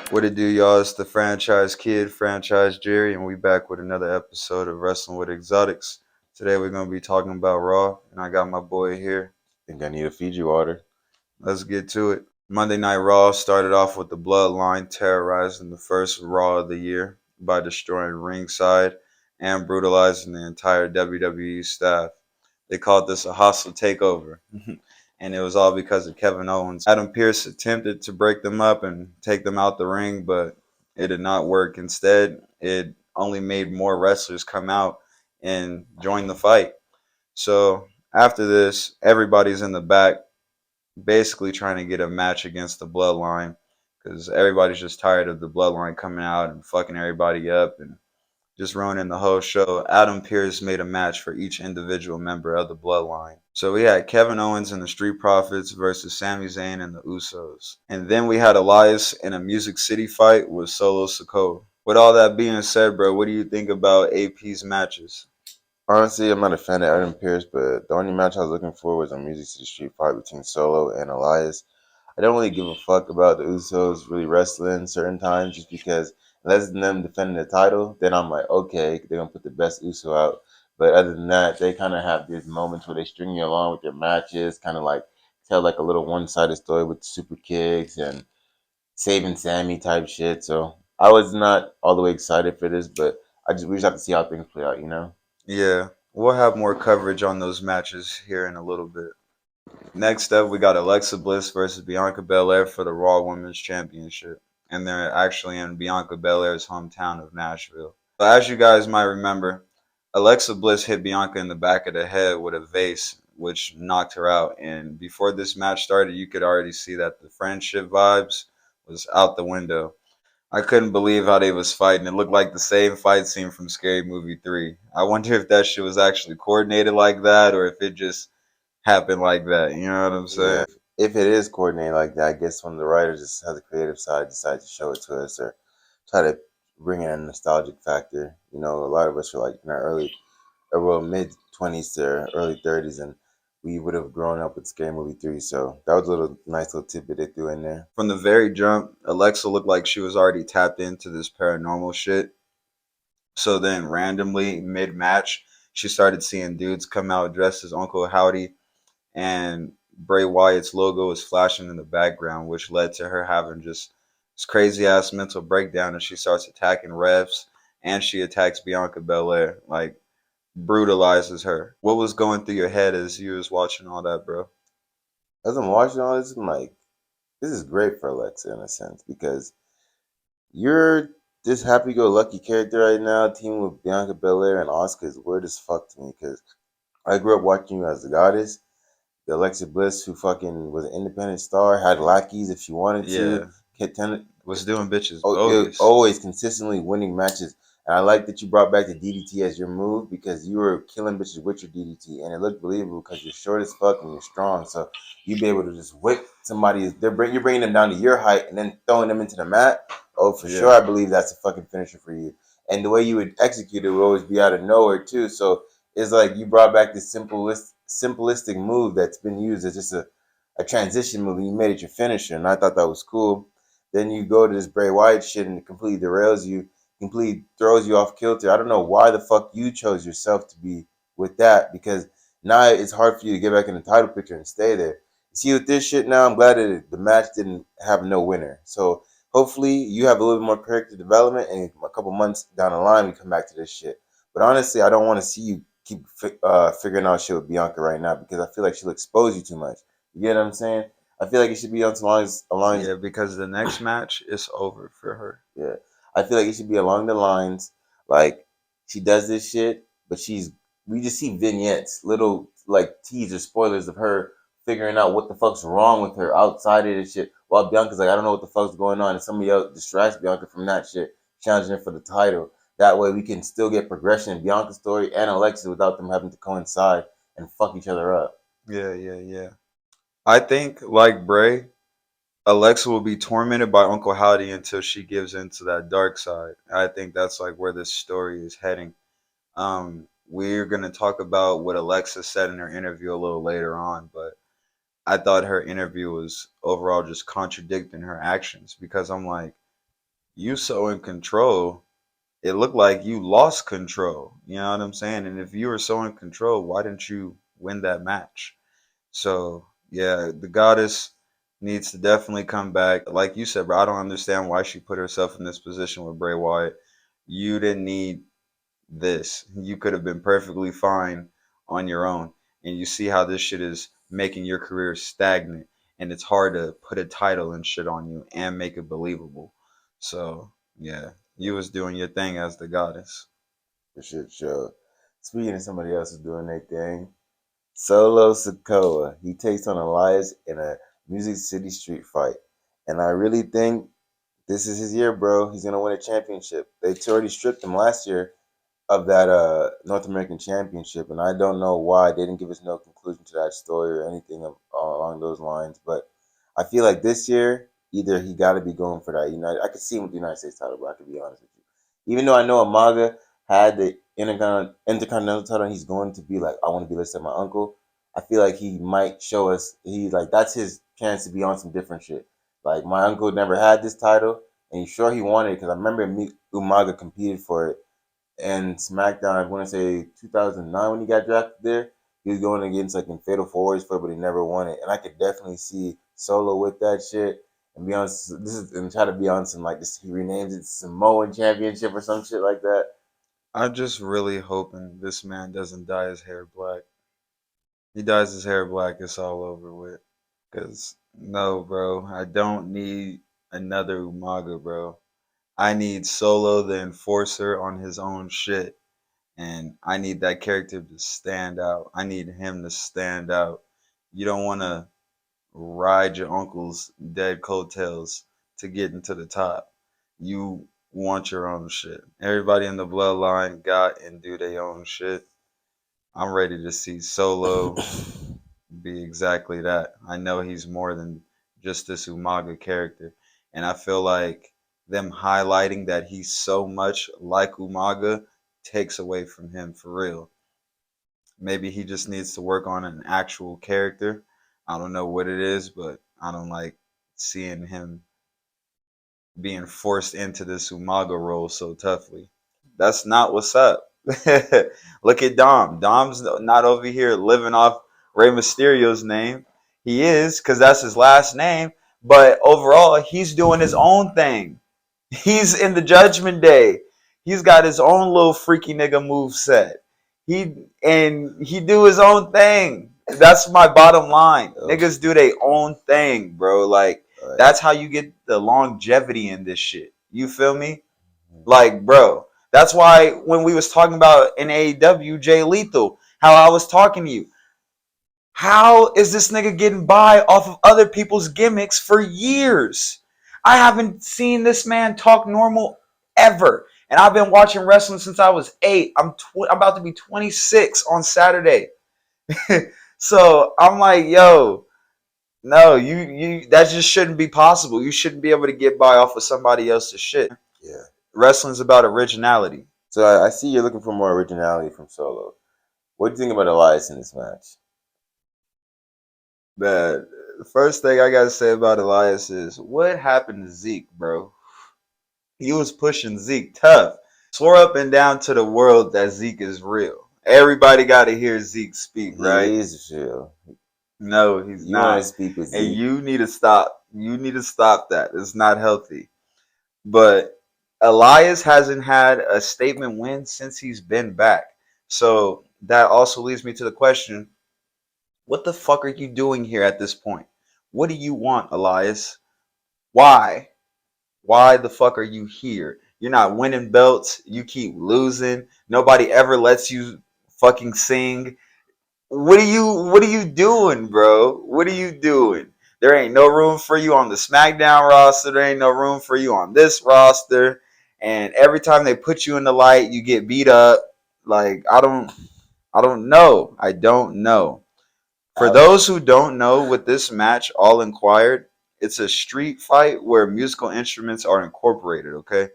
What it do, y'all? It's the franchise kid, franchise Jerry, and we back with another episode of Wrestling with Xotics. Today we're gonna be talking about Raw, and I got my boy here. Think I need a Fiji water. Let's get to it. Monday Night Raw started off with the Bloodline terrorizing the first Raw of the year by destroying ringside and brutalizing the entire WWE staff. They called this a hostile takeover. And it was all because of Kevin Owens. Adam Pearce attempted to break them up and take them out the ring, but it did not work. Instead, it only made more wrestlers come out and join the fight. So after this, everybody's in the back basically trying to get a match against the Bloodline because everybody's just tired of the Bloodline coming out and fucking everybody up and just ruining the whole show. Adam Pearce made a match for each individual member of the Bloodline. So we had Kevin Owens and the Street Profits versus Sami Zayn and the Usos. And then we had Elias in a Music City fight with Solo Sikoa. With all that being said, bro, what do you think about AP's matches? Honestly, I'm not a fan of Adam Pearce, but the only match I was looking for was a Music City Street fight between Solo and Elias. I don't really give a fuck about the Usos really wrestling certain times just because unless them defending the title, then I'm like, okay, they're gonna put the best Uso out. But other than that, they kind of have these moments where they string you along with their matches, kind of like tell like a little one-sided story with super kicks and saving Sammy type shit. So I was not all the way excited for this, but we just have to see how things play out, you know? Yeah, we'll have more coverage on those matches here in a little bit. Next up, we got Alexa Bliss versus Bianca Belair for the Raw Women's Championship. And they're actually in Bianca Belair's hometown of Nashville. So as you guys might remember, Alexa Bliss hit Bianca in the back of the head with a vase, which knocked her out. And before this match started, you could already see that the friendship vibes was out the window. I couldn't believe how they was fighting. It looked like the same fight scene from Scary Movie 3. I wonder if that shit was actually coordinated like that or if it just happened like that. You know what I'm saying? Yeah. If it is coordinated like that, I guess one of the writers just has the creative side decide to show it to us or try to bring in a nostalgic factor. You know, a lot of us are like in our well, mid 20s to early 30s, and we would have grown up with Scary Movie 3. So that was a little nice little tidbit they threw in there. From the very jump, Alexa looked like she was already tapped into this paranormal shit. So then, randomly, mid match, she started seeing dudes come out dressed as Uncle Howdy, and Bray Wyatt's logo was flashing in the background, which led to her having just this crazy ass mental breakdown. And she starts attacking refs, and she attacks Bianca Belair, like brutalizes her. What was going through your head as you was watching all that, bro? As I'm watching all this, I'm like, this is great for Alexa in a sense because you're this happy-go-lucky character right now, teaming with Bianca Belair and Asuka is weird as fuck to me because I grew up watching you as the goddess, the Alexa Bliss who fucking was an independent star, had lackeys if she wanted to, Yeah, kept was doing bitches bogus. always consistently winning matches. And I like that you brought back the DDT as your move because you were killing bitches with your DDT, and it looked believable because you're short as fuck and you're strong. So you'd be able to just whip somebody. You're bringing them down to your height and then throwing them into the mat. Oh, for sure, Yeah, I believe that's a fucking finisher for you. And the way you would execute it would always be out of nowhere too. So it's like you brought back this simplistic move that's been used as just a transition move, and you made it your finisher. And I thought that was cool. Then you go to this Bray Wyatt shit and it completely derails you, completely throws you off kilter. I don't know why the fuck you chose yourself to be with that because now it's hard for you to get back in the title picture and stay there. See, with this shit now, I'm glad that the match didn't have no winner. So hopefully you have a little bit more character development and a couple months down the line we come back to this shit. But honestly, I don't want to see you keep figuring out shit with Bianca right now because I feel like she'll expose you too much. You get what I'm saying? I feel like it should be on yeah, because the next match is over for her. yeah. I feel like it should be along the lines like she does this shit, but we just see vignettes, little like teaser spoilers of her figuring out what the fuck's wrong with her outside of this shit. While Bianca's like, I don't know what the fuck's going on, and somebody else distracts Bianca from that shit, challenging her for the title. That way we can still get progression in Bianca's story and Alexa without them having to coincide and fuck each other up. Yeah, yeah, yeah. I think, like Bray, Alexa will be tormented by Uncle Howdy until she gives into that dark side. I think that's like where this story is heading. We're gonna talk about what Alexa said in her interview a little later on, but I thought her interview was overall just contradicting her actions because I'm like, You so in control. It looked like you lost control. You know what I'm saying? And if you were so in control, why didn't you win that match? So yeah, the goddess needs to definitely come back. Like you said, bro, I don't understand why she put herself in this position with Bray Wyatt. You didn't need this. You could have been perfectly fine on your own. And you see how this shit is making your career stagnant. And it's hard to put a title and shit on you and make it believable. So yeah, you was doing your thing as the goddess. For shit show. Speaking of somebody else who's doing their thing, Solo Sikoa. He takes on Elias in a Music City Street fight. And I really think this is his year, bro. He's gonna win a championship. They already stripped him last year of that North American Championship, and I don't know why they didn't give us no conclusion to that story or anything along those lines. But I feel like this year, either he got to be going for that United. I could see him with the United States title, but I could be honest with you. Even though I know Amaga had the Intercontinental title, and he's going to be like, I want to be listed my uncle. I feel like he might show us. He's like, that's his chance to be on some different shit. Like my uncle never had this title, and he's sure he wanted it because I remember Umaga competed for it and SmackDown, I want to say 2009 when he got drafted there. He was going against like in Fatal 4 Ways for it, but he never won it. And I could definitely see Solo with that shit and be on this is and try to be on some like this. He renames it Samoan Championship or some shit like that. I'm just really hoping this man doesn't dye his hair black. He dyes his hair black, it's all over with. Cause no, bro, I don't need another Umaga, bro. I need Solo the Enforcer on his own shit. And I need that character to stand out. I need him to stand out. You don't want to ride your uncle's dead coattails to get into the top. You want your own shit. Everybody in the bloodline got and do their own shit. I'm ready to see Solo be exactly that. I know he's more than just this Umaga character. And I feel like them highlighting that he's so much like Umaga takes away from him for real. Maybe he just needs to work on an actual character. I don't know what it is, but I don't like seeing him being forced into this Umaga role so toughly. That's not what's up. Look at Dom. Dom's not over here living off Rey Mysterio's name. He is, because that's his last name. But overall, he's doing his own thing. He's in the Judgment Day. He's got his own little freaky nigga move set. He do his own thing. That's my bottom line. Niggas do their own thing, bro. Like that's how you get the longevity in this shit. You feel me? Like, bro, that's why when we was talking about in AEW Jay Lethal, how I was talking to you. How is this nigga getting by off of other people's gimmicks for years? I haven't seen this man talk normal ever. And I've been watching wrestling since I was 8. I'm about to be 26 on Saturday. So I'm like, yo, no, you that just shouldn't be possible. You shouldn't be able to get by off of somebody else's shit. Yeah. Wrestling's about originality. So I see you're looking for more originality from Solo. What do you think about Elias in this match? The first thing I gotta say about Elias is what happened to Zeke, bro? He was pushing Zeke tough. Swore up and down to the world that Zeke is real. Everybody gotta hear Zeke speak, right? He is real. No, he's You not. want to speak with Zeke. And you need to stop. You need to stop that. It's not healthy. But Elias hasn't had a statement win since he's been back. So that also leads me to the question, what the fuck are you doing here at this point? What do you want, Elias? Why? Why the fuck are you here? You're not winning belts. You keep losing. Nobody ever lets you fucking sing. What are you doing, bro? What are you doing? There ain't no room for you on the SmackDown roster. There ain't no room for you on this roster. And every time they put you in the light, you get beat up. Like I don't know. I don't know. For those who don't know, with this match, All Inquired, it's a street fight where musical instruments are incorporated, okay?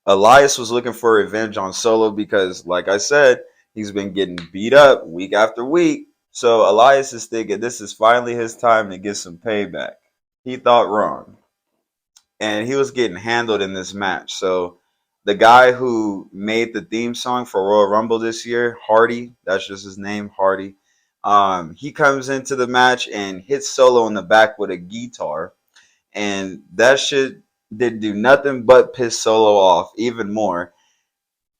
Elias was looking for revenge on Solo because, like I said, he's been getting beat up week after week. So Elias is thinking this is finally his time to get some payback. He thought wrong. and he was getting handled in this match. So the guy who made the theme song for Royal Rumble this year, Hardy, that's just his name, Hardy. He comes into the match and hits Solo in the back with a guitar, and that shit did do nothing but piss Solo off even more.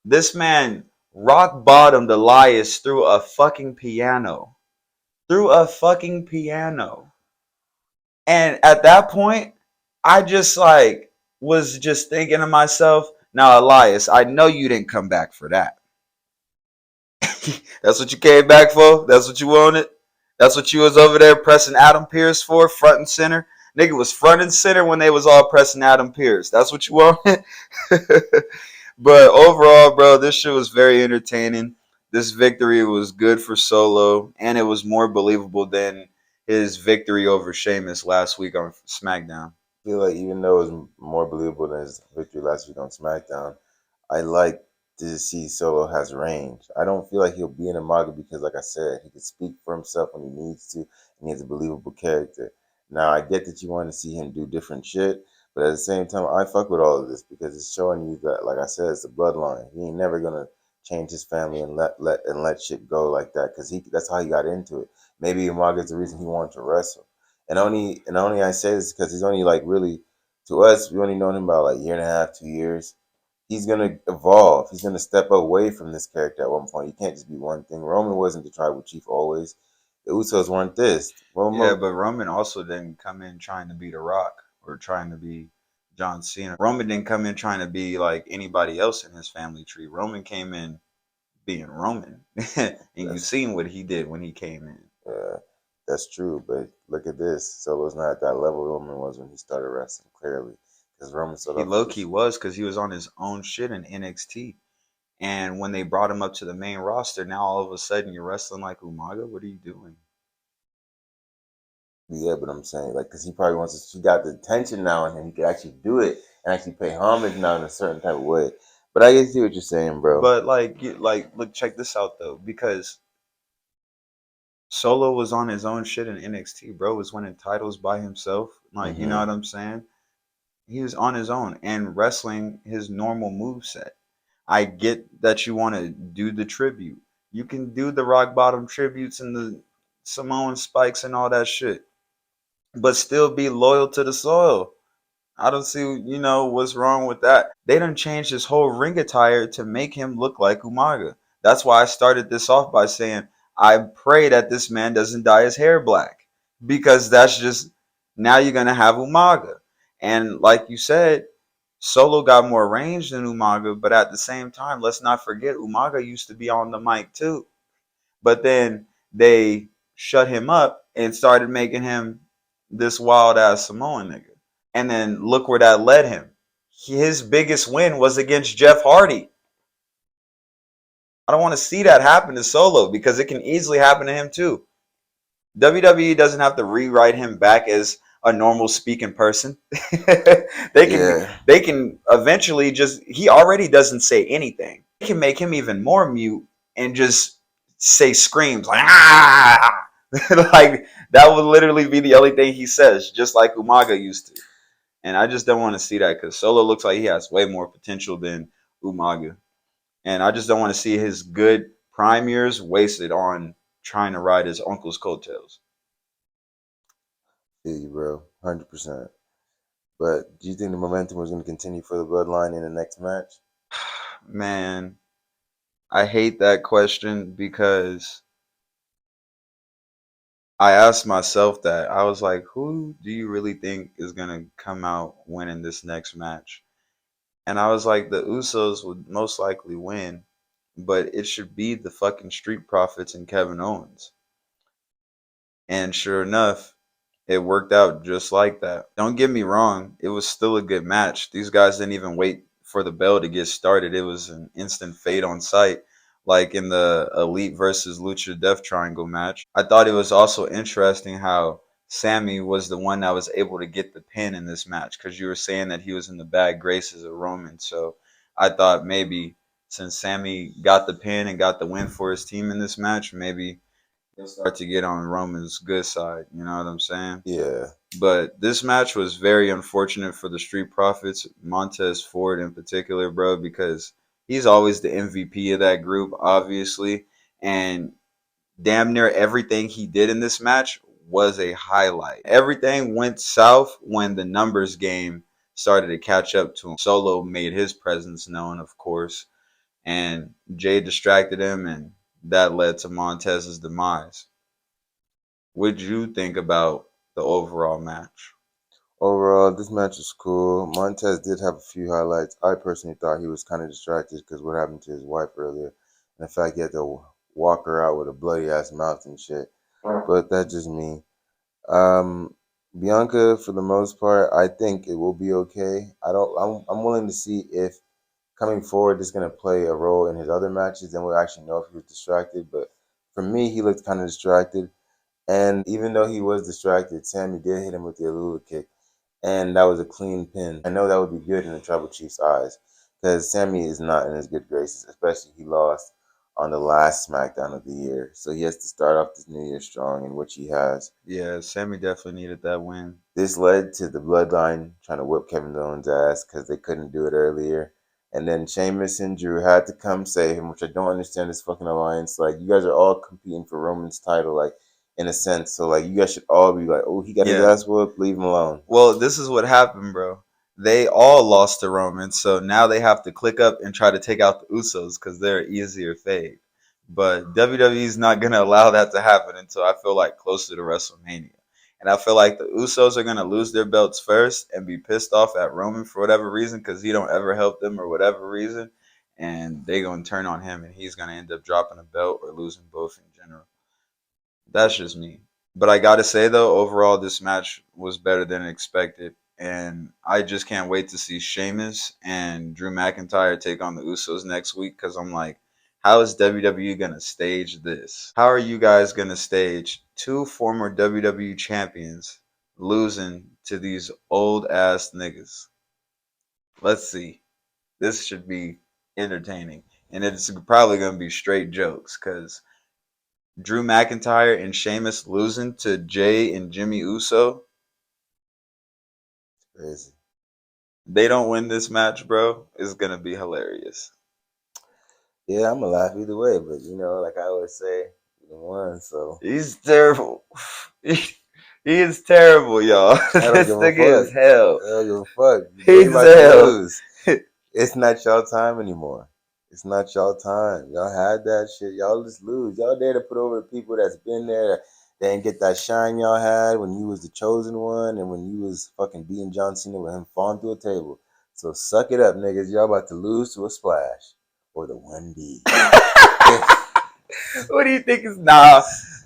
This man rock bottomed Elias through a fucking piano. Through a fucking piano. And at that point, I just like was just thinking to myself, now Elias, I know you didn't come back for that. That's what you came back for? That's what you wanted? That's what you was over there pressing Adam Pearce for, front and center? Nigga was front and center when they was all pressing Adam Pearce. That's what you wanted? But overall, bro, this shit was very entertaining. This victory was good for Solo, and it was more believable than his victory over Sheamus last week on SmackDown. I feel like even though it was more believable than his victory last week on SmackDown, I like to see Solo has range. I don't feel like he'll be in a manga because, like I said, he can speak for himself when he needs to, and he has a believable character. Now, I get that you want to see him do different shit, but at the same time, I fuck with all of this because it's showing you that, like I said, it's a bloodline. He ain't never gonna change his family and let shit go like that because that's how he got into it. Maybe Umaga is the reason he wanted to wrestle. And only I say this because he's only like really to us, we only known him about like a year and a half, 2 years. He's gonna evolve. He's gonna step away from this character at one point. He can't just be one thing. Roman wasn't the tribal chief always. The Usos weren't this. Yeah, Roman, but Roman also didn't come in trying to be The Rock or trying to be John Cena. Roman didn't come in trying to be like anybody else in his family tree. Roman came in being Roman, and you that's seen what he did when he came in. uh, that's true. But look at this. Solo's not at that level Roman was when he started wrestling. Clearly, because Roman started He off as low a key was because he was on his own shit in NXT. And when they brought him up to the main roster, now all of a sudden you're wrestling like Umaga. What are you doing? yeah, but I'm saying like because he probably wants to. He got the attention now, and he can actually do it and actually pay homage now in a certain type of way. But I can see what you're saying, bro. But look, check this out though, because Solo was on his own shit in NXT. Bro was winning titles by himself. Like, you know Hmm. what I'm saying? He was on his own and wrestling his normal move set. I get that you want to do the tribute. You can do the rock bottom tributes and the Samoan spikes and all that shit, but still be loyal to the soil. I don't see, what's wrong with that. They done changed his whole ring attire to make him look like Umaga. That's why I started this off by saying, I pray that this man doesn't dye his hair black. Because that's just, now you're going to have Umaga. And like you said, Solo got more range than Umaga, but at the same time, let's not forget Umaga used to be on the mic too. But then they shut him up and started making him this wild ass Samoan nigga. And then look where that led him. His biggest win was against Jeff Hardy. I don't want to see that happen to Solo because it can easily happen to him too. WWE doesn't have to rewrite him back as a normal speaking person. they can Yeah, they can eventually just he already doesn't say anything. They can make him even more mute and just say screams like ah like that would literally be the only thing he says, just like Umaga used to. And I just don't want to see that because Solo looks like he has way more potential than Umaga. And I just don't want to see his good prime years wasted on trying to ride his uncle's coattails. feel you, bro, 100%. But do you think the momentum was going to continue for the Bloodline in the next match? Man, I hate that question because I asked myself that. I was like, who do you really think is going to come out winning this next match? And I was like, the Usos would most likely win, but it should be the fucking Street Profits and Kevin Owens. And sure enough, it worked out just like that. Don't get me wrong, it was still a good match. These guys didn't even wait for the bell to get started. It was an instant fade on sight, like in the Elite versus Lucha Death Triangle match. I thought it was also interesting how Sammy was the one that was able to get the pin in this match because you were saying that he was in the bad graces of Roman. So I thought maybe since Sammy got the pin and got the win for his team in this match, maybe he'll start to get on Roman's good side. You know what I'm saying? Yeah. But this match was very unfortunate for the Street Profits, Montez Ford in particular, bro, because he's always the MVP of that group, obviously. And damn near everything he did in this match was a highlight. Everything went south when the numbers game started to catch up to him. Solo made his presence known, of course, and Jay distracted him, and that led to Montez's demise. What did you think about the overall match? Overall, this match was cool. Montez did have a few highlights. I personally thought he was kind of distracted because what happened to his wife earlier. And the fact he had to walk her out with a bloody ass mouth and shit. But that's just me. Um, Bianca, for the most part, I think it will be okay. I don't. I'm willing to see if coming forward is going to play a role in his other matches. Then we'll actually know if he was distracted. But for me, he looked kind of distracted. And even though he was distracted, Sammy did hit him with the Alula kick, and that was a clean pin. I know that would be good in the Tribal Chief's eyes because Sammy is not in his good graces, especially he lost on the last SmackDown of the year. So he has to start off this new year strong, in which he has. Yeah, Sammy definitely needed that win. This led to the Bloodline trying to whip Kevin Owens' ass because they couldn't do it earlier. And then Sheamus and Drew had to come save him, which I don't understand this fucking alliance. Like, you guys are all competing for Roman's title, like, in a sense. So, like, you guys should all be like, oh, he got his ass whooped, leave him alone. Well, this is what happened, bro. They all lost to Roman, so now they have to click up and try to take out the Usos because they're easier fade. But WWE's not gonna allow that to happen until I feel like closer to WrestleMania. And I feel like the Usos are gonna lose their belts first and be pissed off at Roman for whatever reason because he don't ever help them or whatever reason, and they gonna turn on him and he's gonna end up dropping a belt or losing both in general. That's just me. But I gotta say though, overall this match was better than expected, and I just can't wait to see Sheamus and Drew McIntyre take on the Usos next week. Because I'm like, how is WWE gonna stage this? How are you guys gonna stage two former WWE champions losing to these old ass niggas? Let's see. This should be entertaining, and it's probably gonna be straight jokes because Drew McIntyre and Sheamus losing to Jay and Jimmy Uso. Crazy. They don't win this match, bro. It's gonna be hilarious. Yeah, I'm gonna laugh either way, but you know, like I always say, you won, so He's terrible. he is terrible, y'all. I don't This give a nigga is fuck. hell. I don't give a fuck. They He's about to hell. lose. It's not y'all time anymore. It's not y'all time. Y'all had that shit. Y'all just lose. Y'all there to put over the people that's been there. They didn't get that shine y'all had when you was the chosen one and when you was fucking beating John Cena with him falling through a table. So suck it up, niggas. Y'all about to lose to a splash or the 1D. What do you think is nah? It's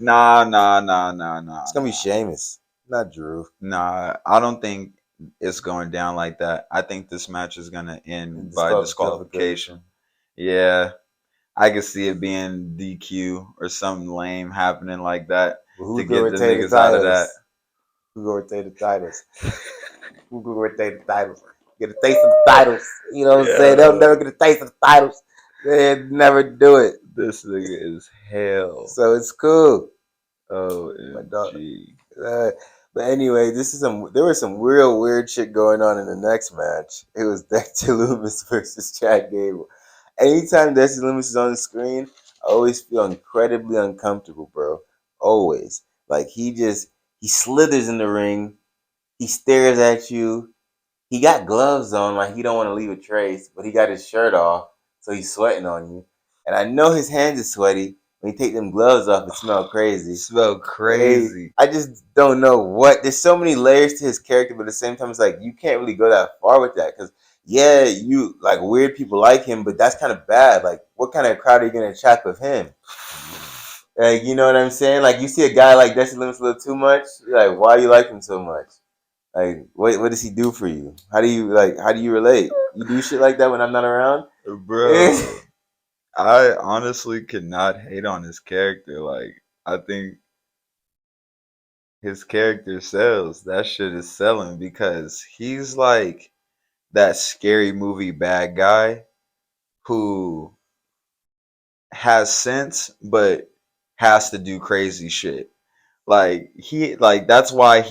gonna be Sheamus, not Drew. Nah, I don't think it's going down like that. I think this match is gonna end by disqualification. Yeah, I could see it being DQ or something lame happening like that Well, to get them niggas out of that. Who's gonna retain the titles? Who's gonna retain the titles? Get a taste of the titles. You know what I'm saying? They'll never get a taste of the titles. They'll never do it. This nigga is hell. So it's cool. Oh, My dog. But anyway, there was some real weird shit going on in the next match. It was Dexter Lumis versus Chad Gable. Anytime Dexter Lumis is on the screen, I always feel incredibly uncomfortable, bro. Always. Like he slithers in the ring. He stares at you. He got gloves on, like he don't want to leave a trace, but he got his shirt off, so he's sweating on you. And I know his hands are sweaty. When you take them gloves off, it smells crazy. Smell crazy. I just don't know what. There's so many layers to his character, but at the same time, it's like you can't really go that far with that because yeah, you like weird people like him, but that's kind of bad. Like, what kind of crowd are you gonna attract with him? Like, you know what I'm saying? Like, you see a guy like Dexter Lumis a little too much. You're like, why do you like him so much? Like, what does he do for you? How do you relate? You do shit like that when I'm not around, Bro. I honestly cannot hate on his character. Like, I think his character sells. That shit is selling because he's like that scary movie bad guy who has sense but has to do crazy shit. Like that's why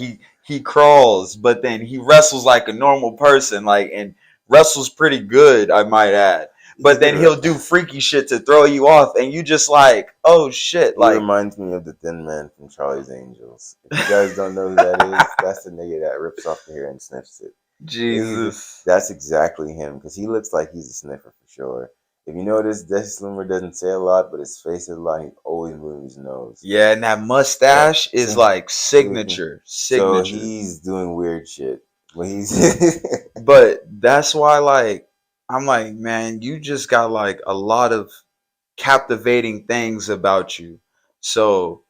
he crawls, but then he wrestles like a normal person, like, and wrestles pretty good, I might add. But then he'll do freaky shit to throw you off, and you just like, oh shit, He like. reminds me of the Thin Man from Charlie's Angels. If you guys don't know who that is, that's the nigga that rips off the hair and sniffs it. Jesus. That's exactly him, because he looks like he's a sniffer for sure. If you notice, Dexter doesn't say a lot, but his face is a lot. He's always moving his nose. Yeah, and that mustache is like signature. So he's doing weird shit. When he's But that's why, like, I'm like, man, you just got like a lot of captivating things about you. So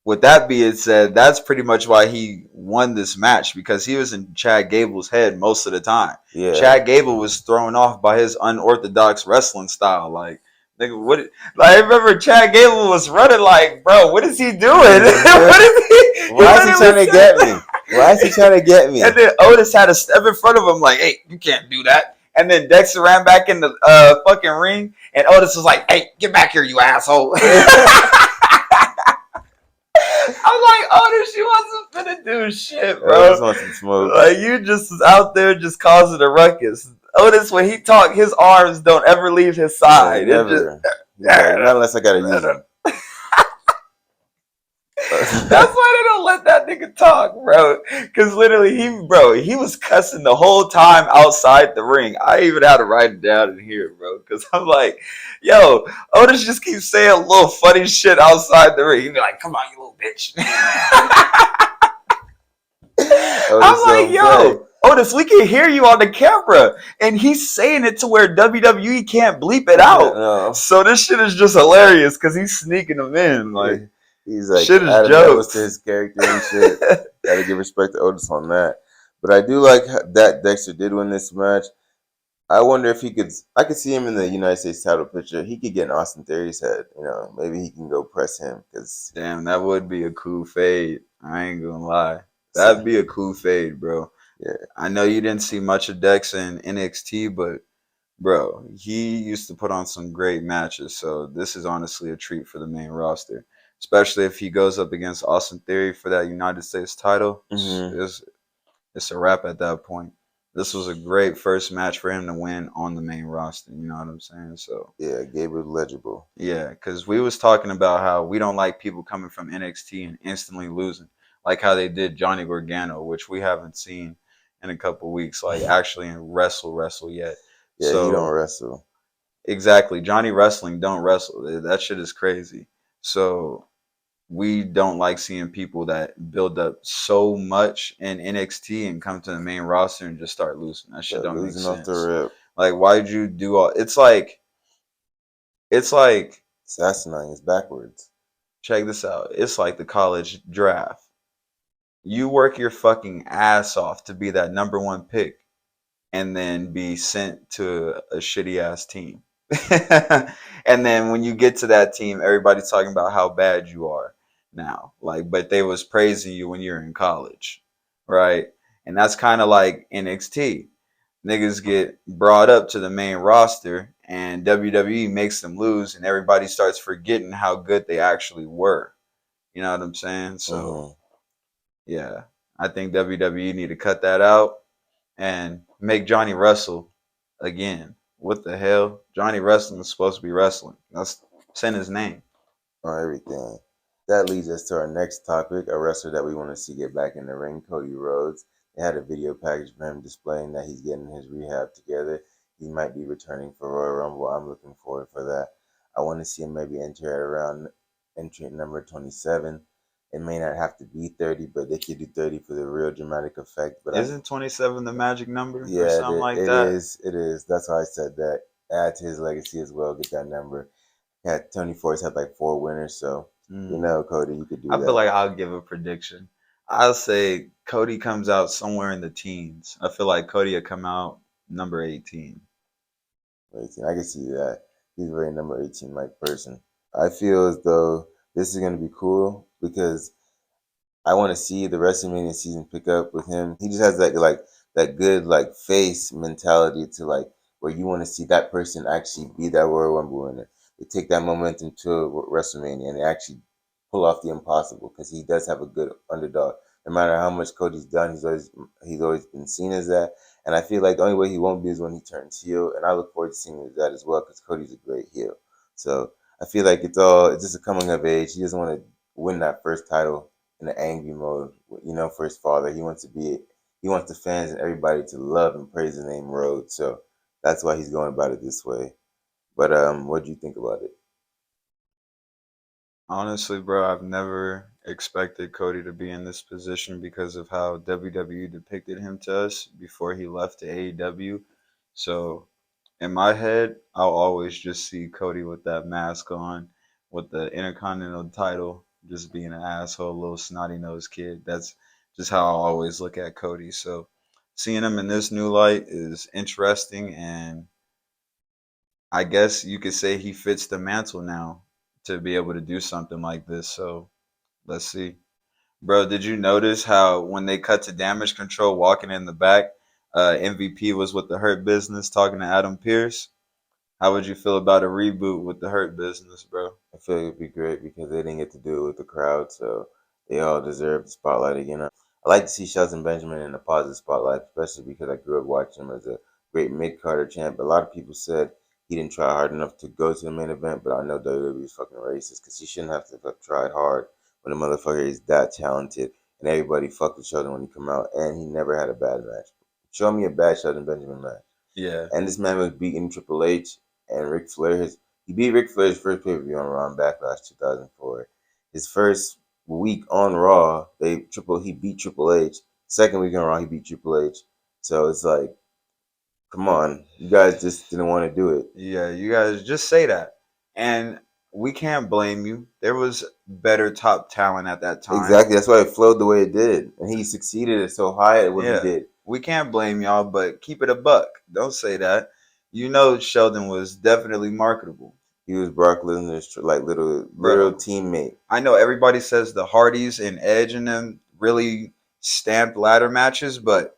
with that being said, that's pretty much why he won this match, because he was in Chad Gable's head most of the time. Yeah. Chad Gable was thrown off by his unorthodox wrestling style. Like, nigga, what? Like, I remember Chad Gable was running like, bro, what is he doing? What is he? Why is he trying to get me? Why is he trying to get me? And then Otis had to step in front of him like, hey, you can't do that. And then Dexter ran back in the fucking ring, and Otis was like, hey, get back here, you asshole. I'm like, Otis, you wasn't finna do shit, bro. Otis wants some smoke. Like, you just was out there just causing a ruckus. Otis, when he talk, his arms don't ever leave his side. Yeah, never. Not unless I gotta use them. That's why they don't let that nigga talk, bro. Because literally, he was cussing the whole time outside the ring. I even had to write it down in here, bro. Because I'm like, yo, Otis just keeps saying little funny shit outside the ring. He'd be like, come on, you little bitch. I'm like, yo, Otis, we can hear you on the camera. And he's saying it to where WWE can't bleep it out. No. So this shit is just hilarious because he's sneaking them in. Like, he's like, shit is jokes to his character and shit. Gotta give respect to Otis on that. But I do like that Dexter did win this match. I wonder if I could see him in the United States title picture. He could get in Austin Theory's head. You know, maybe he can go press him. Damn, that would be a cool fade. I ain't gonna lie. That'd be a cool fade, bro. Yeah. I know you didn't see much of Dex in NXT, but bro, he used to put on some great matches. So this is honestly a treat for the main roster, especially if he goes up against Austin Theory for that United States title. It's a wrap at that point. This was a great first match for him to win on the main roster. You know what I'm saying? So yeah, Gable legible. Yeah, because we was talking about how we don't like people coming from NXT and instantly losing, like how they did Johnny Gargano, which we haven't seen in a couple weeks, like actually in wrestle yet. Yeah, so, he don't wrestle. Exactly, Johnny Wrestling don't wrestle. That shit is crazy. So we don't like seeing people that build up so much in NXT and come to the main roster and just start losing. That shit don't make sense. Off the rip. Like, why'd you do all? It's like it's asinine. It's backwards. Check this out. It's like the college draft. You work your fucking ass off to be that number one pick and then be sent to a shitty ass team. And then when you get to that team, everybody's talking about how bad you are now. Like, but they was praising you when you're in college, right? And that's kind of like NXT. Niggas get brought up to the main roster and WWE makes them lose and everybody starts forgetting how good they actually were. You know what I'm saying? So, yeah, I think WWE need to cut that out and make Johnny wrestle again. What the hell? Johnny Wrestling is supposed to be wrestling. That's in his name. On everything. That leads us to our next topic, a wrestler that we want to see get back in the ring, Cody Rhodes. They had a video package for him displaying that he's getting his rehab together. He might be returning for Royal Rumble. I'm looking forward for that. I want to see him maybe enter at around entry number 27. It may not have to be 30, but they could do 30 for the real dramatic effect. But isn't 27 the magic number? Yeah, or something like that? It is. That's why I said that. Add to his legacy as well. Get that number. Tony Ford's had like 4 winners, so you know, Cody, you could do that. I feel like I'll give a prediction. I'll say Cody comes out somewhere in the teens. I feel like Cody will come out number 18. 18. I can see that. He's a very number 18 like person. I feel as though this is gonna be cool because I want to see the WrestleMania season pick up with him. He just has that good like face mentality to like where you want to see that person actually be that Royal Rumble winner. They take that momentum to WrestleMania and they actually pull off the impossible because he does have a good underdog. No matter how much Cody's done, he's always been seen as that. And I feel like the only way he won't be is when he turns heel. And I look forward to seeing that as well because Cody's a great heel. So I feel like it's just a coming of age. He doesn't want to win that first title in an angry mode, for his father. He wants the fans and everybody to love and praise the name Rhodes. So that's why he's going about it this way. But what do you think about it? Honestly, bro, I've never expected Cody to be in this position because of how WWE depicted him to us before he left to AEW. So in my head, I'll always just see Cody with that mask on, with the Intercontinental title, just being an asshole, little snotty nosed kid. That's just how I always look at Cody. So seeing him in this new light is interesting, and I guess you could say he fits the mantle now to be able to do something like this. So let's see. Bro, did you notice how when they cut to Damage Control walking in the back, MVP was with the Hurt Business talking to Adam Pearce? How would you feel about a reboot with the Hurt Business, bro? I feel like it'd be great because they didn't get to do it with the crowd, so they all deserve the spotlight again. I like to see Shelton Benjamin in a positive spotlight, especially because I grew up watching him as a great mid-carder champ. But a lot of people said he didn't try hard enough to go to the main event, but I know WWE is fucking racist because he shouldn't have to have tried hard when a motherfucker is that talented and everybody fucked with Shelton when he come out, and he never had a bad match. Show me a bad Shelton Benjamin match. Yeah. And this man was beating Triple H and Ric Flair. He beat Ric Flair's first pay-per-view on Raw and Backlash 2004. His first week on Raw, he beat Triple H. Second week on Raw, he beat Triple H. So it's like, come on, you guys just didn't want to do it. Yeah, you guys just say that. And we can't blame you. There was better top talent at that time. Exactly. That's why it flowed the way it did, and he succeeded at so high at what he Yeah. did. We can't blame y'all, but keep it a buck. Don't say that. You know Sheldon was definitely marketable. He was Brock Lesnar's literal Bro, teammate. I know everybody says the Hardys and Edge and them really stamped ladder matches, but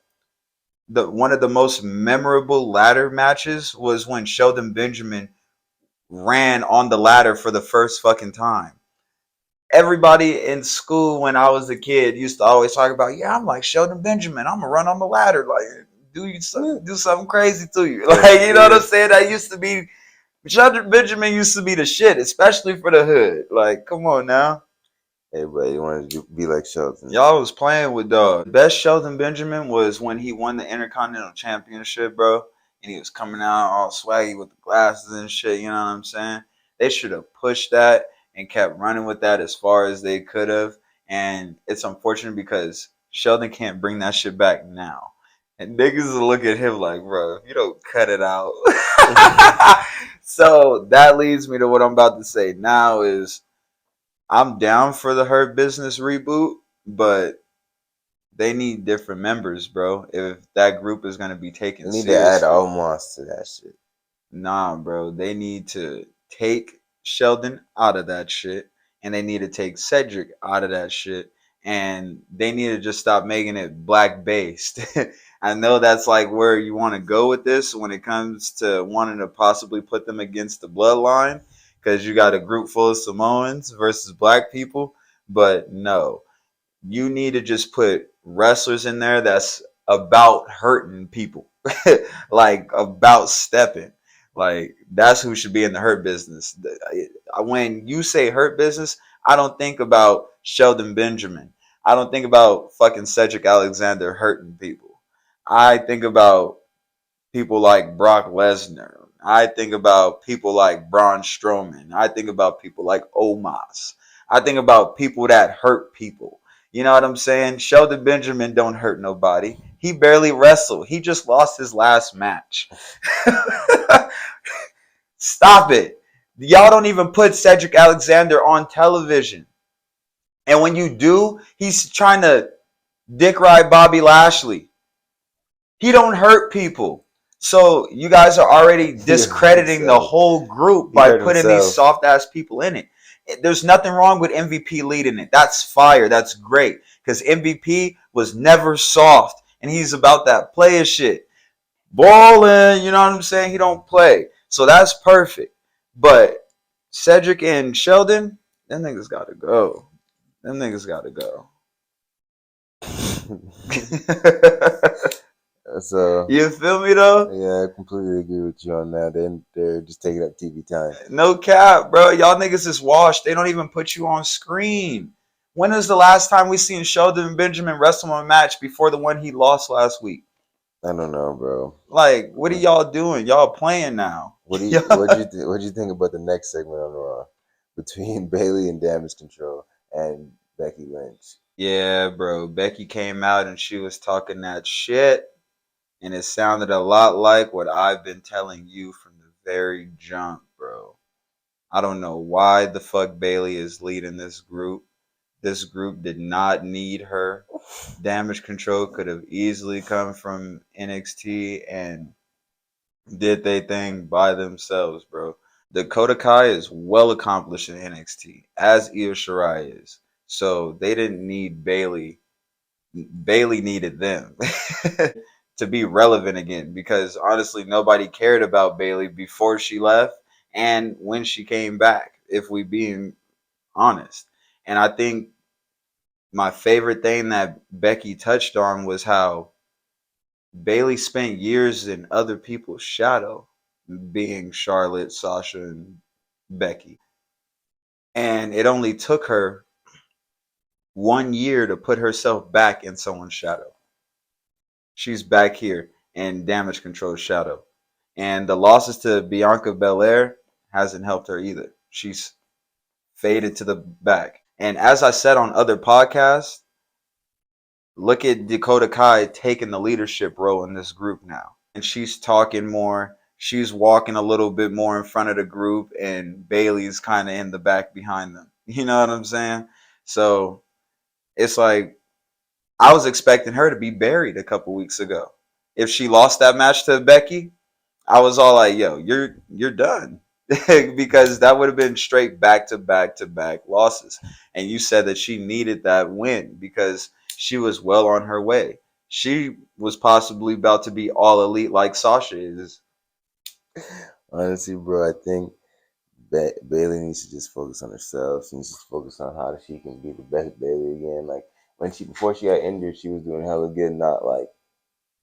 one of the most memorable ladder matches was when Sheldon Benjamin ran on the ladder for the first fucking time. Everybody in school when I was a kid used to always talk about, yeah, I'm like Sheldon Benjamin. I'm gonna run on the ladder, like do something crazy to you, like you know what I'm saying? That used to be Sheldon Benjamin used to be the shit, especially for the hood. Like, come on now. Everybody wanted to be like Shelton. Y'all was playing with dog. Best Sheldon Benjamin was when he won the Intercontinental Championship, bro. And he was coming out all swaggy with the glasses and shit, you know what I'm saying? They should have pushed that and kept running with that as far as they could have. And it's unfortunate because Sheldon can't bring that shit back now. And niggas look at him like, bro, if you don't cut it out. So that leads me to what I'm about to say now is I'm down for the Hurt Business reboot, but they need different members, bro. If that group is gonna be taken They need seriously, to add Almost to that shit. nah, bro. They need to take Sheldon out of that shit, and they need to take Cedric out of that shit, and they need to just stop making it black based. I know that's like where you want to go with this when it comes to wanting to possibly put them against the Bloodline, because you got a group full of Samoans versus black people, but no, you need to just put wrestlers in there that's about hurting people, like about stepping. Like that's who should be in the Hurt Business. When you say Hurt Business, I don't think about Sheldon Benjamin. I don't think about fucking Cedric Alexander hurting people. I think about people like Brock Lesnar. I think about people like Braun Strowman. I think about people like Omos. I think about people that hurt people. You know what I'm saying? Sheldon Benjamin don't hurt nobody. He barely wrestled. He just lost his last match. Stop it. Y'all don't even put Cedric Alexander on television. And when you do, he's trying to dick ride Bobby Lashley. He don't hurt people. So you guys are already discrediting the whole group by putting these soft ass people in it. There's nothing wrong with MVP leading it. That's fire. That's great. Because MVP was never soft. And he's about that player shit. Ballin', you know what I'm saying? He don't play. So that's perfect. But Cedric and Sheldon, them niggas gotta go. Them niggas gotta go. So You feel me though? yeah, I completely agree with you on that. They're just taking up TV time. No cap, bro. Y'all niggas is washed. They don't even put you on screen. When was the last time we seen Sheldon Benjamin wrestle a match before the one he lost last week? I don't know, bro. Like, what are y'all doing? Y'all playing now. What do you think about the next segment on Raw between Bailey and Damage Control and Becky Lynch? Yeah, bro. Becky came out and she was talking that shit, and it sounded a lot like what I've been telling you from the very jump, bro. I don't know why the fuck Bailey is leading this group. This group did not need her. Damage Control could have easily come from NXT and did they thing by themselves, bro. Dakota Kai is well accomplished in NXT, as Io Shirai is. So they didn't need Bailey. Bailey needed them to be relevant again because honestly, nobody cared about Bailey before she left and when she came back, if we being honest. And I think my favorite thing that Becky touched on was how Bailey spent years in other people's shadow, being Charlotte, Sasha, and Becky. And it only took her 1 year to put herself back in someone's shadow. She's back here in Damage Control's shadow. And the losses to Bianca Belair hasn't helped her either. She's faded to the back. And as I said on other podcasts, look at Dakota Kai taking the leadership role in this group now. And she's talking more. She's walking a little bit more in front of the group, and Bailey's kind of in the back behind them. You know what I'm saying? So it's like I was expecting her to be buried a couple weeks ago. If she lost that match to Becky, I was all like, "Yo, you're done," because that would have been straight back to back to back losses. And you said that she needed that win because she was well on her way. She was possibly about to be all elite like Sasha is. Honestly, bro, I think Bailey needs to just focus on herself. She needs to focus on how she can be the best Bailey again. Like when she before she got injured, she was doing hella good,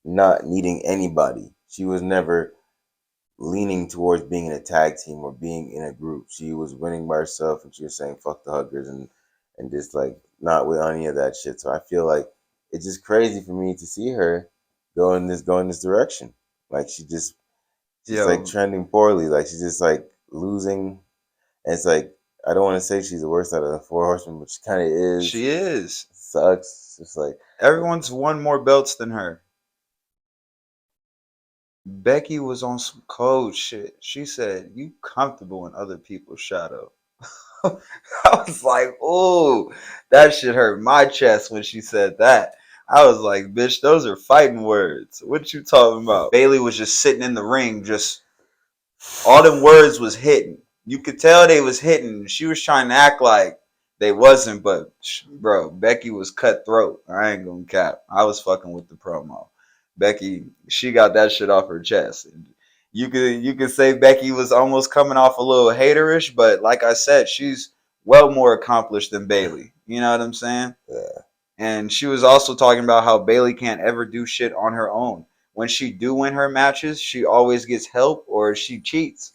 not needing anybody. She was never leaning towards being in a tag team or being in a group. She was winning by herself, and she was saying "fuck the huggers" and just like not with any of that shit. So I feel like it's just crazy for me to see her go in this direction. Like she's like Yo, trending poorly. Like she's just like losing. And it's like I don't want to say she's the worst out of the four horsemen, but she kind of is. she is. Sucks. It's like Everyone's won more belts than her. Becky was on some cold shit. She said, "You comfortable in other people's shadow." I was like, "Oh, that shit hurt my chest when she said that." I was like, "Bitch, those are fighting words. What you talking about?" Bailey was just sitting in the ring, just all them words was hitting. You could tell they was hitting. She was trying to act like they wasn't, but bro, Becky was cutthroat. I ain't gonna cap. I was fucking with the promo. Becky, she got that shit off her chest. You could say Becky was almost coming off a little haterish, but like I said, she's well more accomplished than Bailey. You know what I'm saying? yeah. And she was also talking about how Bailey can't ever do shit on her own. When she do win her matches, she always gets help or she cheats.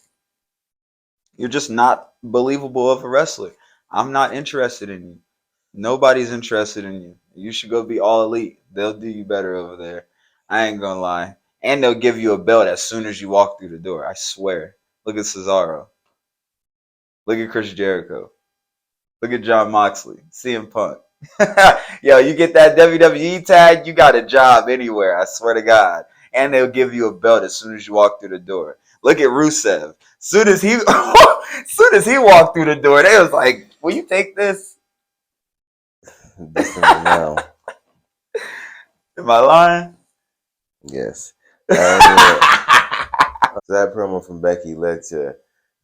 You're just not believable of a wrestler. I'm not interested in you. Nobody's interested in you. You should go be all elite. They'll do you better over there. I ain't gonna lie. And they'll give you a belt as soon as you walk through the door. I swear. Look at Cesaro. Look at Chris Jericho. Look at John Moxley. CM Punk. Yo, you get that WWE tag, you got a job anywhere. I swear to God. And they'll give you a belt as soon as you walk through the door. Look at Rusev. Soon as he, soon as he walked through the door, they was like, "Will you take this?" Differently now. Am I lying? Yes. Anyway, so that promo from Becky led to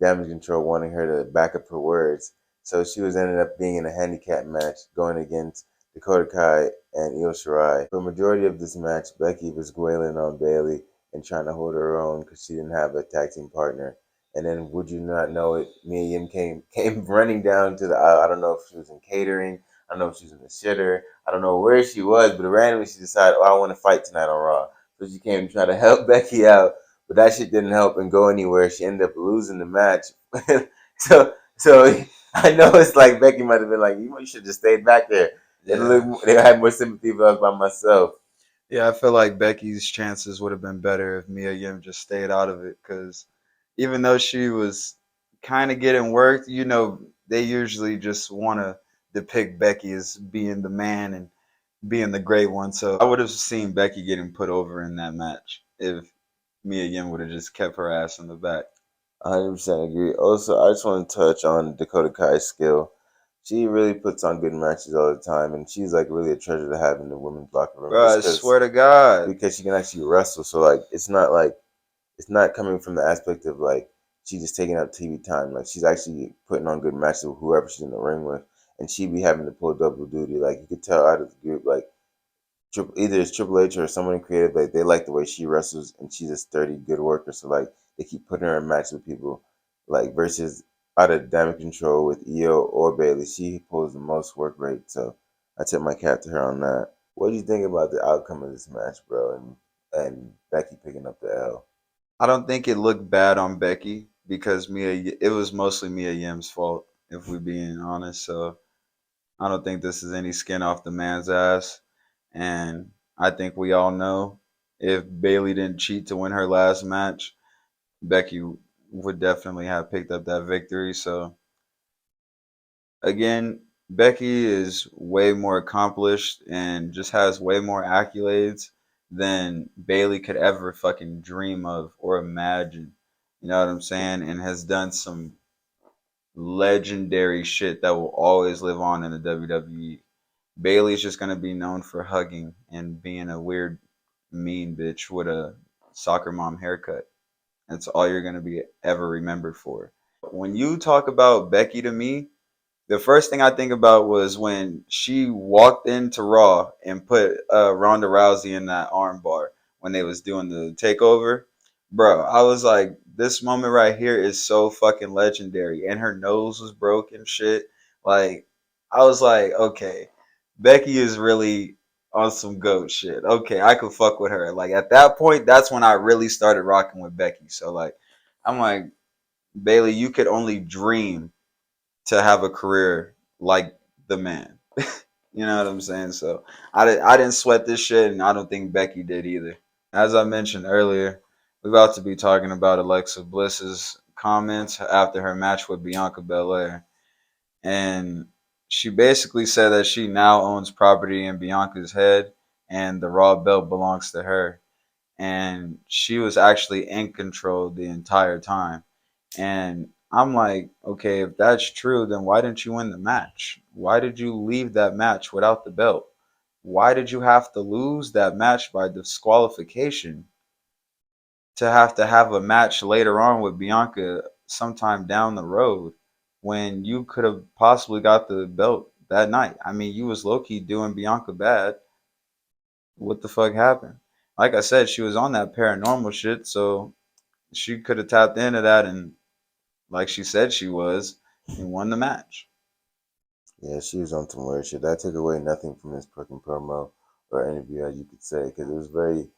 Damage Control wanting her to back up her words. So she was ended up being in a handicap match going against Dakota Kai and Io Shirai. For the majority of this match, Becky was wailing on Bailey and trying to hold her own because she didn't have a tag team partner. And then, would you not know it, Mia Yim came running down to the aisle. I don't know if she was in catering. I don't know if she was in the shitter. I don't know where she was, but randomly she decided, oh, I want to fight tonight on Raw. So she came to try to help Becky out, but that shit didn't help and go anywhere. She ended up losing the match. so I know it's like Becky might have been like, you should have just stayed back there. Yeah. They had more sympathy if I was by myself. Yeah, I feel like Becky's chances would have been better if Mia Yim just stayed out of it because even though she was kind of getting worked, they usually just want to depict Becky as being the man and being the great one. So I would have seen Becky getting put over in that match if Mia Yim would have just kept her ass in the back. 100% agree. Also, I just want to touch on Dakota Kai's skill. She really puts on good matches all the time, and she's like really a treasure to have in the women's locker room, Bro, just I swear to God. because she can actually wrestle. So like it's not coming from the aspect of like she just taking up TV time. Like she's actually putting on good matches with whoever she's in the ring with, and she be having to pull double duty. Like you could tell out of the group, like either it's Triple H or someone creative, like they like the way she wrestles and she's a sturdy, good worker. So like they keep putting her in matches with people, like versus out of damage control with Io or Bailey, she pulls the most work rate. So I tip my cap to her on that. What do you think about the outcome of this match, bro? And Becky picking up the L. I don't think it looked bad on Becky because it was mostly Mia Yim's fault, if we're being honest. So I don't think this is any skin off the man's ass. And I think we all know if Bailey didn't cheat to win her last match, Becky would definitely have picked up that victory. So again, Becky is way more accomplished and just has way more accolades than Bailey could ever fucking dream of or imagine. You know what I'm saying? And has done some legendary shit that will always live on in the WWE. Bailey's just gonna be known for hugging and being a weird, mean bitch with a soccer mom haircut. That's all you're gonna be ever remembered for. When you talk about Becky to me, the first thing I think about was when she walked into Raw and put Ronda Rousey in that armbar when they was doing the takeover. Bro, I was like, this moment right here is so fucking legendary. And her nose was broken, shit. Like, I was like, okay, Becky is really on some goat shit. Okay, I could fuck with her. Like at that point, that's when I really started rocking with Becky. So like, I'm like, Bailey, you could only dream to have a career like the man. You know what I'm saying? So I didn't sweat this shit, and I don't think Becky did either. As I mentioned earlier, we're about to be talking about Alexa Bliss's comments after her match with Bianca Belair, and she basically said that she now owns property in Bianca's head, and the Raw belt belongs to her, and she was actually in control the entire time. And I'm like, okay, if that's true, then why didn't you win the match? Why did you leave that match without the belt? Why did you have to lose that match by disqualification to have a match later on with Bianca sometime down the road when you could have possibly got the belt that night? I mean, you was low key doing Bianca bad. What the fuck happened? Like I said, she was on that paranormal shit, so she could have tapped into that and like she said she was and won the match. Yeah, she was on some weird shit. That took away nothing from this fucking promo or interview, as you could say, because it was very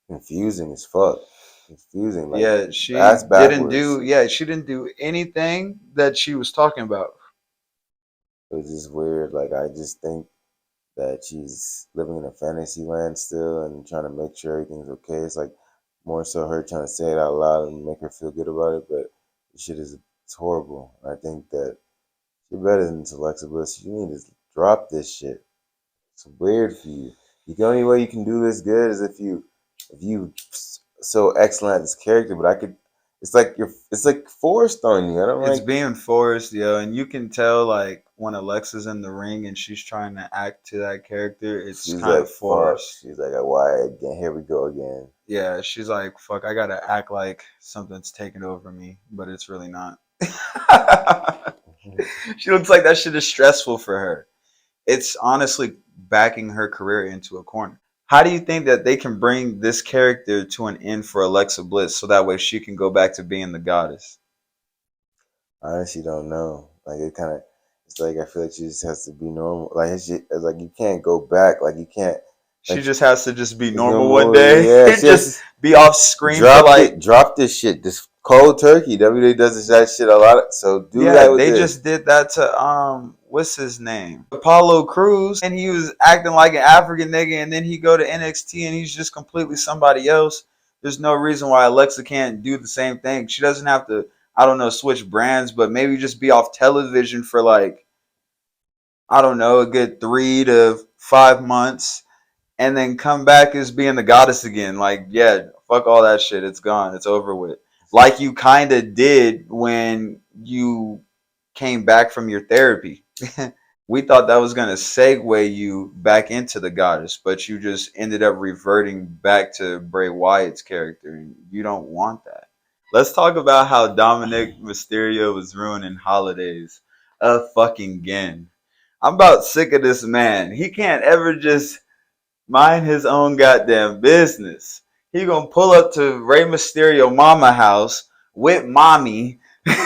confusing as fuck. Confusing, like Yeah, ass backwards. she didn't do anything that she was talking about. It was just weird. Like I just think that she's living in a fantasy land still and trying to make sure everything's okay. It's like more so her trying to say it out loud and make her feel good about it, but the shit is it's horrible. I think that you're better than Alexa Bliss. You need to drop this shit. It's weird for you. The only way you can do this good is if you so excellent at this character. But I could. It's like forced on you. I don't It's like. being forced, yo, and you can tell like when Alexa's in the ring and she's trying to act to that character, it's She's kind like of fuck. forced. She's like why again? Here we go again. Yeah, she's like, fuck, I gotta act like something's taking over me, but it's really not. She looks like that shit is stressful for her. It's honestly backing her career into a corner. How do you think that they can bring this character to an end for Alexa Bliss so that way she can go back to being the goddess? I honestly don't know. Like it kind of. It's like I feel like she just has to be normal. Like it's like you can't go back. Like you can't. She Like, just has to just be it's normal one day. Yeah, she has Just be off screen for drop like. it. Drop this shit. This cold turkey. WWE does that shit a lot. So do Yeah, that with they this. just did that to what's his name? Apollo Crews, and he was acting like an African nigga, and then he go to NXT and he's just completely somebody else. There's no reason why Alexa can't do the same thing. She doesn't have to, I don't know, switch brands, but maybe just be off television for like, I don't know, a good 3 to 5 months, and then come back as being the goddess again. Like, yeah, fuck all that shit. It's gone. It's over with. Like you kind of did when you came back from your therapy. We thought that was going to segue you back into the goddess, but you just ended up reverting back to Bray Wyatt's character. You don't want that. Let's talk about how Dominic Mysterio was ruining holidays. Fucking again. I'm about sick of this man. He can't ever just mind his own goddamn business. He gonna pull up to Rey Mysterio mama house with mommy. Isn't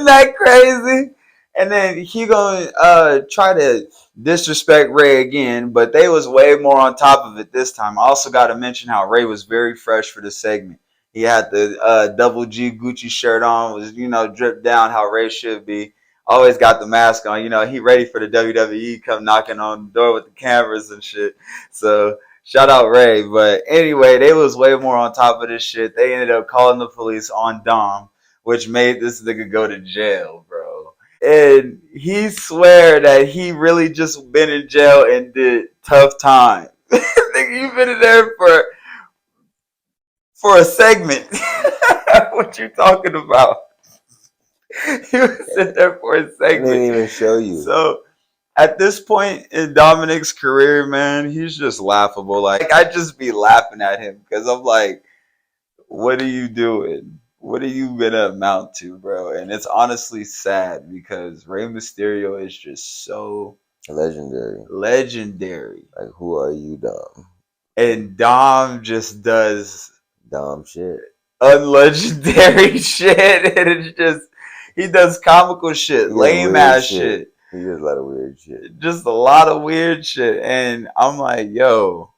that crazy? And then he gonna try to disrespect Ray again, but they was way more on top of it this time. I also got to mention how Ray was very fresh for the segment. He had the double G Gucci shirt on, was dripped down how Ray should be. Always got the mask on. He ready for the WWE come knocking on the door with the cameras and shit. So shout out Ray. But anyway, they was way more on top of this shit. They ended up calling the police on Dom, which made this nigga go to jail, bro. And he swear that he really just been in jail and did tough time. Nigga, you been in there for a segment. What you talking about? He was in there for a segment. They didn't even show you. So at this point in Dominic's career, man, he's just laughable. Like I just be laughing at him because I'm like, what are you doing? What are you gonna amount to, bro? And it's honestly sad because Rey Mysterio is just so legendary. Like, who are you, Dom? And Dom just does Dom shit, unlegendary shit, and it's just he does comical shit, lame ass shit. He does a lot of weird shit. Just a lot of weird shit. And I'm like, yo,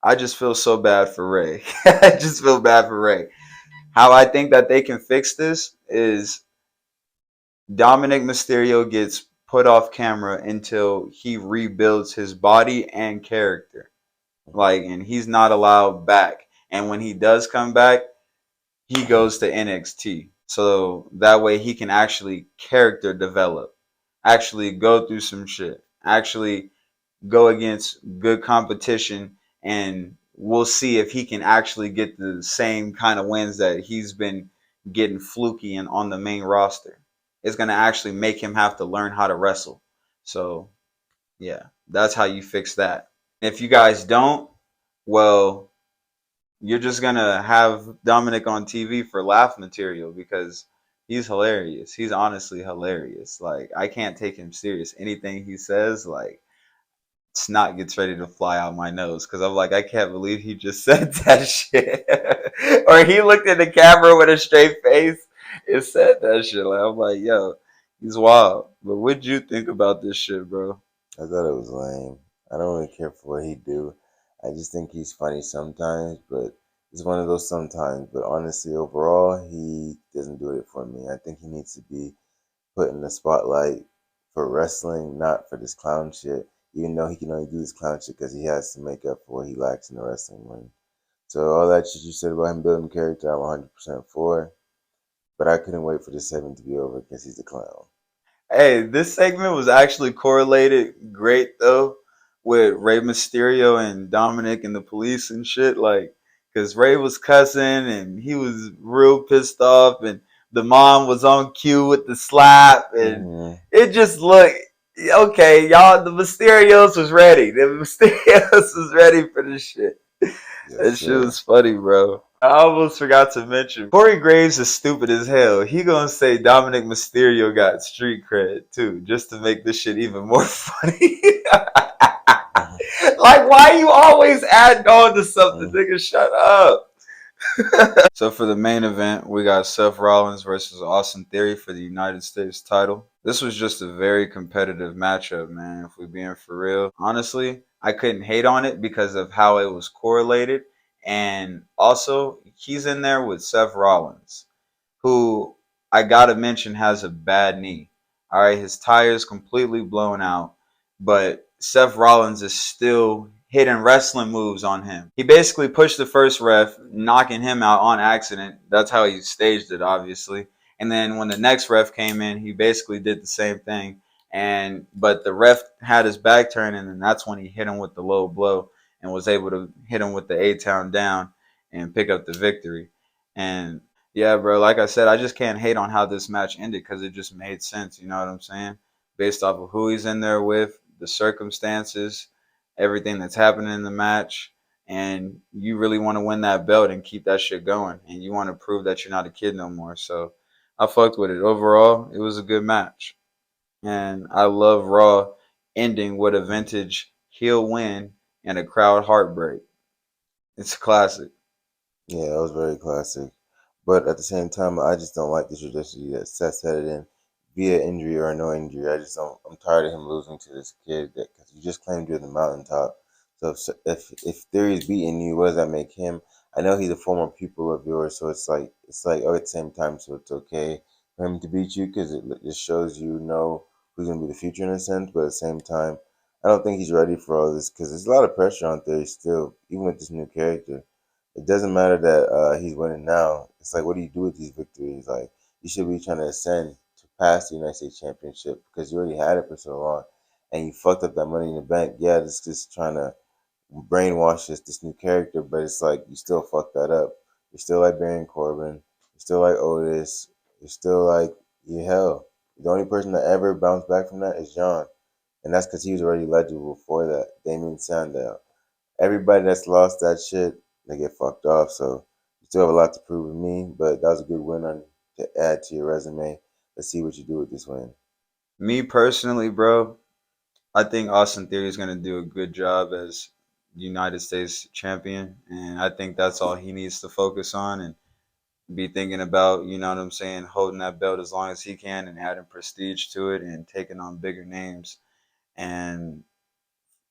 I just feel so bad for Ray. I just feel bad for Ray. How I think that they can fix this is Dominic Mysterio gets put off camera until he rebuilds his body and character. Like, and he's not allowed back. And when he does come back, he goes to NXT. So that way he can actually character develop, actually go through some shit, actually go against good competition, and we'll see if he can actually get the same kind of wins that he's been getting fluky and on the main roster. It's going to actually make him have to learn how to wrestle. So, yeah, that's how you fix that. If you guys don't, well, you're just gonna have Dominic on TV for laugh material because he's hilarious. He's honestly hilarious. Like I can't take him serious. Anything he says, like snot gets ready to fly out my nose because I'm like, I can't believe he just said that shit. Or he looked at the camera with a straight face and said that shit. Like I'm like, yo, he's wild. But what'd you think about this shit, bro? I thought it was lame. I don't really care for what he do. I just think he's funny sometimes, but it's one of those sometimes. But honestly, overall, he doesn't do it for me. I think he needs to be put in the spotlight for wrestling, not for this clown shit. Even though he can only do this clown shit because he has to make up for what he lacks in the wrestling ring. So all that shit you said about him building character, I'm 100% for. But I couldn't wait for this segment to be over because he's a clown. Hey, this segment was actually correlated great though with Rey Mysterio and Dominic and the police and shit. Like, cause Rey was cussing and he was real pissed off, and the mom was on cue with the slap, and it just looked okay. Y'all, the Mysterios was ready. The Mysterios was ready for this shit. That shit was funny, bro. I almost forgot to mention Corey Graves is stupid as hell. He gonna say Dominic Mysterio got street cred too, just to make this shit even more funny. Like, why you always adding on to something, nigga? Shut up. So for the main event, we got Seth Rollins versus Austin Theory for the United States title. This was just a very competitive matchup, man. If we're being for real, honestly, I couldn't hate on it because of how it was correlated, and also he's in there with Seth Rollins, who I gotta mention has a bad knee. All right, his tire's completely blown out, but Seth Rollins is still hitting wrestling moves on him. He basically pushed the first ref, knocking him out on accident. That's how he staged it, obviously. And then when the next ref came in, he basically did the same thing. And but the ref had his back turned, and that's when he hit him with the low blow and was able to hit him with the A-Town down and pick up the victory. And yeah, bro. Like I said, I just can't hate on how this match ended because it just made sense. You know what I'm saying? Based off of who he's in there with, the circumstances, everything that's happening in the match, and you really want to win that belt and keep that shit going, and you want to prove that you're not a kid no more. So I fucked with it. Overall, it was a good match, and I love Raw ending with a vintage heel win and a crowd heartbreak. It's a classic. Yeah, it was very classic. But at the same time, I just don't like the trajectory that Seth's headed in, via injury or no injury. I just don't. I'm tired of him losing to this kid because you just claimed you're the mountaintop. So if Theory's beating you, what does that make him? I know he's a former pupil of yours, so it's like oh, at the same time, so it's okay for him to beat you because it just shows you know who's gonna be the future in a sense. But at the same time, I don't think he's ready for all this because there's a lot of pressure on Theory still, even with this new character. It doesn't matter that he's winning now. It's like, what do you do with these victories? Like, you should be trying to ascend to past the United States Championship because you already had it for so long, and you fucked up that Money in the Bank. Yeah, this just trying to brainwash this new character, but it's like you still fucked that up. You're still like Baron Corbin. You're still like Otis. You're still like you hell. The only person that ever bounced back from that is John, and that's because he was already legible before that. Damien Sandow. Everybody that's lost that shit, they get fucked off. So you still have a lot to prove with me, but that was a good win on to add to your resume. Let's see what you do with this win. Me personally, bro, I think Austin Theory is going to do a good job as United States champion, and I think that's all he needs to focus on and be thinking about. You know what I'm saying? Holding that belt as long as he can and adding prestige to it and taking on bigger names. And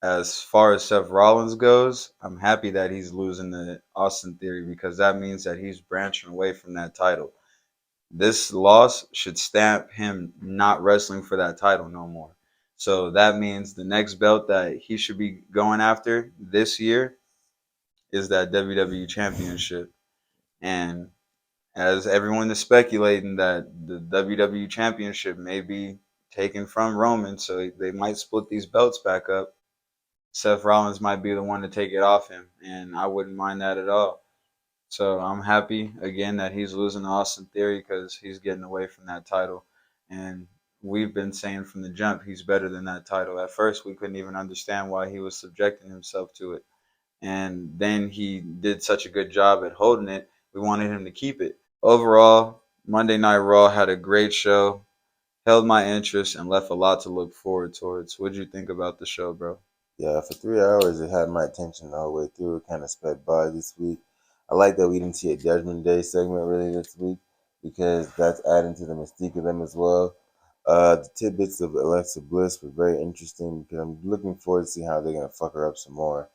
as far as Seth Rollins goes, I'm happy that he's losing to Austin Theory because that means that he's branching away from that title. This loss should stamp him not wrestling for that title no more. So that means the next belt that he should be going after this year is that WWE Championship. And as everyone is speculating that the WWE Championship may be taken from Roman, so they might split these belts back up. Seth Rollins might be the one to take it off him, and I wouldn't mind that at all. So I'm happy again that he's losing to Austin Theory because he's getting away from that title. And we've been saying from the jump he's better than that title. At first, we couldn't even understand why he was subjecting himself to it. And then he did such a good job at holding it, we wanted him to keep it. Overall, Monday Night Raw had a great show, held my interest, and left a lot to look forward towards. What'd you think about the show, bro? Yeah, for 3 hours, it had my attention the whole way through. It kind of sped by this week. I like that we didn't see a Judgment Day segment really this week because that's adding to the mystique of them as well. The tidbits of Alexa Bliss were very interesting because I'm looking forward to see how they're gonna fuck her up some more.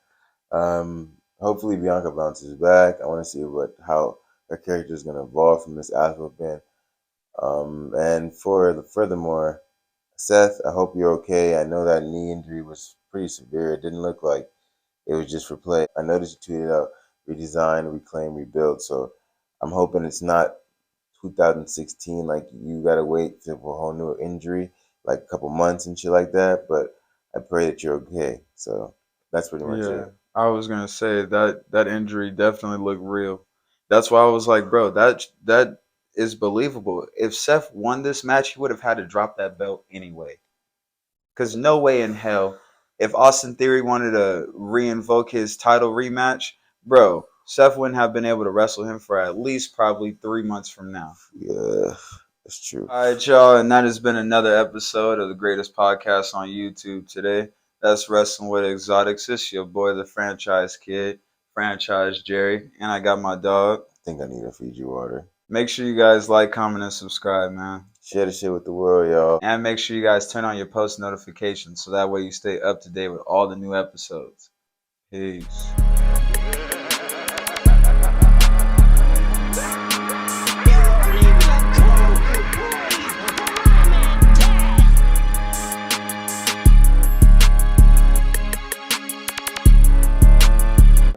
Hopefully Bianca bounces back. I want to see what how her character is gonna evolve from this Afro band. And furthermore, Seth, I hope you're okay. I know that knee injury was pretty severe. It didn't look like it was just for play. I noticed you tweeted out redesign, reclaim, rebuild. So I'm hoping it's not 2016 like you gotta wait for a whole new injury, like a couple months and shit like that. But I pray that you're okay. So that's pretty much Yeah, it. I was gonna say that injury definitely looked real. That's why I was like, bro, that is believable. If Seth won this match, he would have had to drop that belt anyway. Cause no way in hell, if Austin Theory wanted to reinvoke his title rematch, bro, Seth wouldn't have been able to wrestle him for at least probably 3 months from now. Yeah, that's true. All right, y'all, and that has been another episode of the greatest podcast on YouTube today. That's Wrestling with Xotics. It's your boy, the franchise kid, franchise Jerry, and I got my dog. think I need to feed you water. Make sure you guys like, comment, and subscribe, man. Share the shit with the world, y'all. And make sure you guys turn on your post notifications so that way you stay up to date with all the new episodes. Peace.